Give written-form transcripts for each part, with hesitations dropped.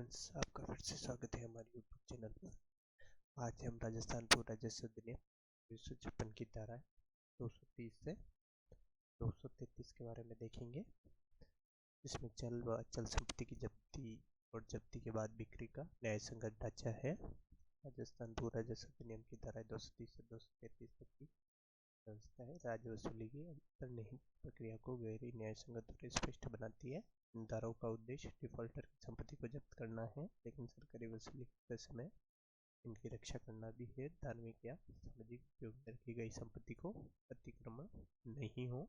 Friends, आपका फिर से स्वागत है हमारे यूट्यूब चैनल पर। आज हम राजस्थान भू राजस्व अधिनियम 1956 की धारा 230 से 233 के बारे में देखेंगे। इसमें चल व अचल संपत्ति की जब्ती और जब्ती के बाद बिक्री का न्याय संगत ढांचा है। राजस्थान भू राजस्व अधिनियम की धारा 230 से 233 तक की व्यवस्था है। राज्य वसूली की अंतर्निहित प्रक्रिया को गहरी न्याय संगत और स्पष्ट बनाती है। इन धाराओं का उद्देश्य डिफॉल्टर की संपत्ति को जब्त करना है, लेकिन सरकारी वसूली करते समय इनकी रक्षा करना भी है। धार्मिक या सामाजिक उपयोग में रखी गई संपत्ति को अतिक्रमण नहीं हो।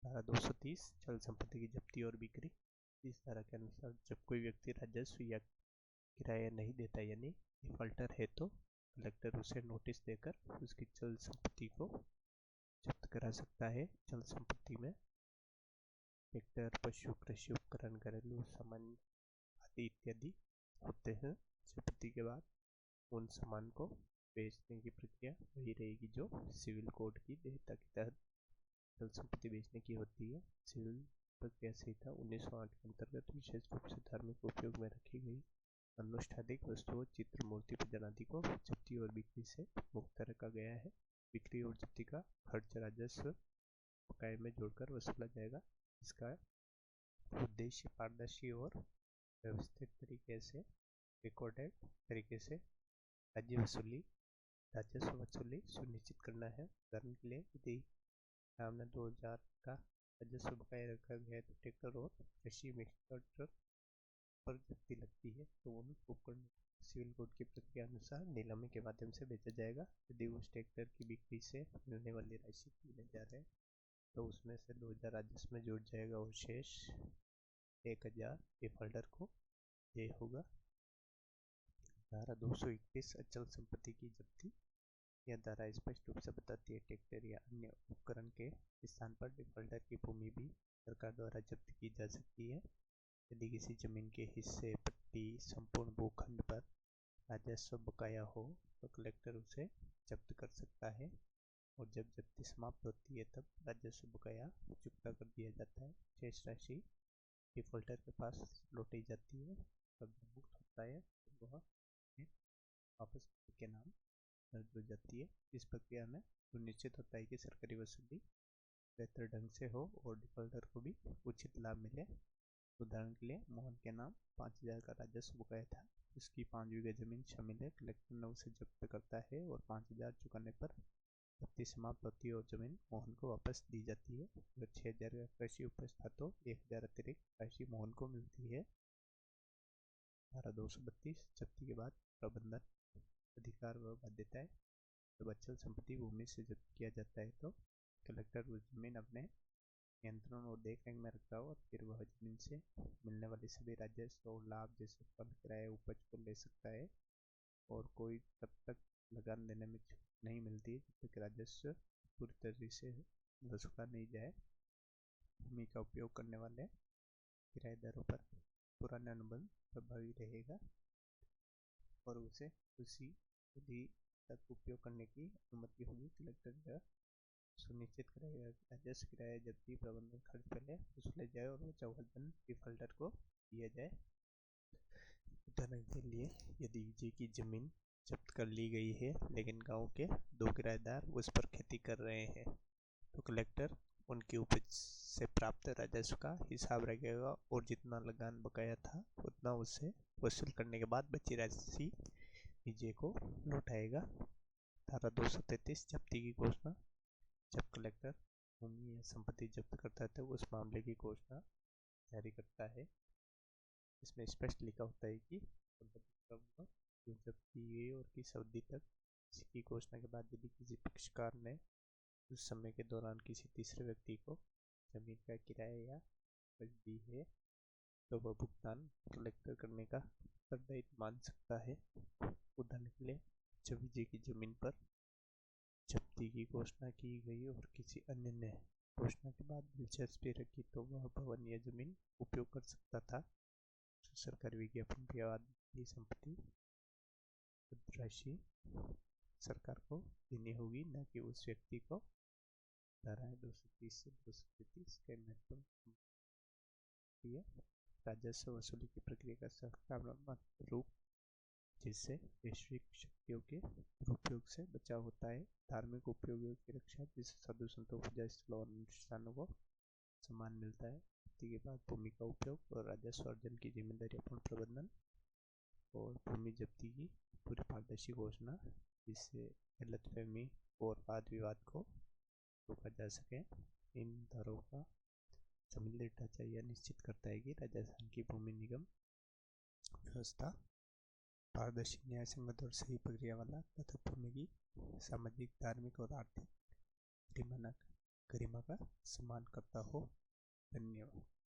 धारा 230 चल संपत्ति की जब्ती और बिक्री। इस धारा के अनुसार जब कोई व्यक्ति राजस्व या किराया नहीं देता यानी डिफॉल्टर है तो कलेक्टर उसे नोटिस देकर उसकी चल संपत्ति को जब्त करा सकता है। चल संपत्ति में ट्रैक्टर, पशु, कृषि उपकरण, घरेलू सामान आदि इत्यादि होते हैं। जब्ती के बाद उन सामान को बेचने की प्रक्रिया वही रहेगी जो सिविल कोड की देयता के तहत चल संपत्ति बेचने की होती है। सिविल प्रक्रिया संहिता 1908 के अंतर्गत विशेष रूप से धार्मिक उपयोग में रखी गई अनुष्ठानिक वस्तुओं, चित्र, मूर्ति पूजन आदि को जब्ती और बिक्री से मुक्त रखा गया है। बिक्री और जब्ती का खर्च राजस्व बकाये में जोड़कर वसूला जाएगा। इसका उद्देश्य पारदर्शी और व्यवस्थित तरीके से रिकॉर्डेड तरीके से राजस्व वसूली सुनिश्चित करना है। उदाहरण के लिए यदि सामने 2000 का राजस्व बकाया रखा गया है तो ट्रैक्टर और कृषि मिक्सर पर जब्ती लगती है तो उन उपकरणों को सिविल कोड की प्रक्रिया अनुसार नीलामी के माध्यम से बेचा जाएगा। यदि उस ट्रैक्टर की बिक्री से मिलने वाली राशि 3000 है तो उसमें से 2000 राजस्व में जुड़ जाएगा और शेष 1000 डिफॉल्टर को देय होगा। धारा 221 अचल संपत्ति की जब्ती। यह धारा स्पष्ट रूप से बताती है ट्रैक्टर या अन्य उपकरण के स्थान पर डिफॉल्टर की भूमि भी सरकार द्वारा जब्त की जा सकती है। यदि किसी जमीन के हिस्से, पट्टी, संपूर्ण भूखंड पर राजस्व बकाया हो तो कलेक्टर उसे जब्त कर सकता है और जब जब्ती समाप्त होती है तब राजस्व बकाया चुकता कर दिया जाता है। शेष राशि डिफॉल्टर के पास लौटी जाती है। जब मुक्त होता है तो वह वापस के नाम दर्ज हो जाती है। इस प्रक्रिया में सुनिश्चित होता है कि सरकारी वसूली बेहतर ढंग से हो और डिफॉल्टर को भी उचित लाभ मिले। उदाहरण के लिए मोहन के नाम 5000 का राजस्व बकाया था, उसकी 5 बीघा जमीन शामिल है। कलेक्टर ने उसे जब्त करता है और 5000 चुकाने पर जब्ती समाप्त होती है और जमीन मोहन को वापस दी जाती है। अगर 6000 का कृषि उपज था तो 1000 अतिरिक्त राशि मोहन को मिलती है। धारा 232 जब्ती के बाद प्रबंधन अधिकार व बाध्यताएं। जब अचल संपत्ति भूमि से जब्त किया जाता है तो कलेक्टर उस जमीन अपने नियंत्रण और देखरेख में रखता है और फिर वह जमीन से मिलने वाले सभी राजस्व और लाभ जैसे फल, किराए, उपज को ले सकता है और कोई तब तक लगान देने में छूट नहीं मिलती जब तक राजस्व पूरी तरह से वसूला नहीं जाए। भूमि का उपयोग करने वाले किराएदारों पर पुराना अनुबंध प्रभावी रहेगा और उसे उसी अवधि तक उपयोग करने की अनुमति होगी। कलेक्टर यह सुनिश्चित करेगा कि राजस्व, किराया, जब्ती, प्रबंधन खर्च पहले वसूले जाए और बचा हुआ धन डिफॉल्टर को दिया जाए। उदाहरण के लिए यदि विजय की जमीन जब्त कर ली गई है लेकिन गांव के 2 किराएदार उस पर खेती कर रहे हैं तो कलेक्टर उनकी उपज से प्राप्त राजस्व का हिसाब रखेगा और जितना लगान बकाया था उतना उसे वसूल करने के बाद बची राशि विजय को लौटाएगा। धारा 233 जब्ती की घोषणा। जब कलेक्टर भूमि या संपत्ति जब्त करता है तो उस मामले की घोषणा जारी करता है। इसमें स्पष्ट लिखा होता है कि संपत्ति कब क्यों जब्त की गई और किस अवधि तक। इसकी घोषणा के बाद यदि किसी पक्षकार ने उस समय के दौरान किसी तीसरे व्यक्ति को जमीन का किराया या उपज दी है तो वह भुगतान कलेक्टर करने का उत्तरदायित्व मान सकता है। उदाहरण के लिए जब विजय की जमीन पर जब्ती की घोषणा की गई और किसी अन्य ने घोषणा के बाद दिलचस्पी रखी तो वह भवन या जमीन उपयोग कर सकता था। सरकारी विज्ञापन के बाद ये संपत्ति राशि सरकार को देनी होगी, न कि उस व्यक्ति को। धारा 230 से 233 के महत्व है। राजस्व वसूली की प्रक्रिया का सकारात्मक रूप, जिससे वैश्विक शक्तियों के दुरुपयोग से बचाव होता है। धार्मिक उपयोगियों की रक्षा, जिससे साधु संतों, पूजा स्थलों और अनुष्ठानों को सम्मान मिलता है। खेती के बाद भूमि का उपयोग और राजस्व अर्जन की जिम्मेदारी पूर्ण प्रबंधन और भूमि जब्ती की पूरी पारदर्शी घोषणा, जिससे गलतफहमी और वाद विवाद को रोका जा सके। इन दरों का सम्मिलित ढांचा यह निश्चित करता है कि राजस्थान की भूमि निगम व्यवस्था पारदर्शी, न्याय संगत और सही प्रक्रिया वाला तथा भूमि की सामाजिक, धार्मिक और आर्थिक गरिमा का सम्मान करता हो। धन्यवाद।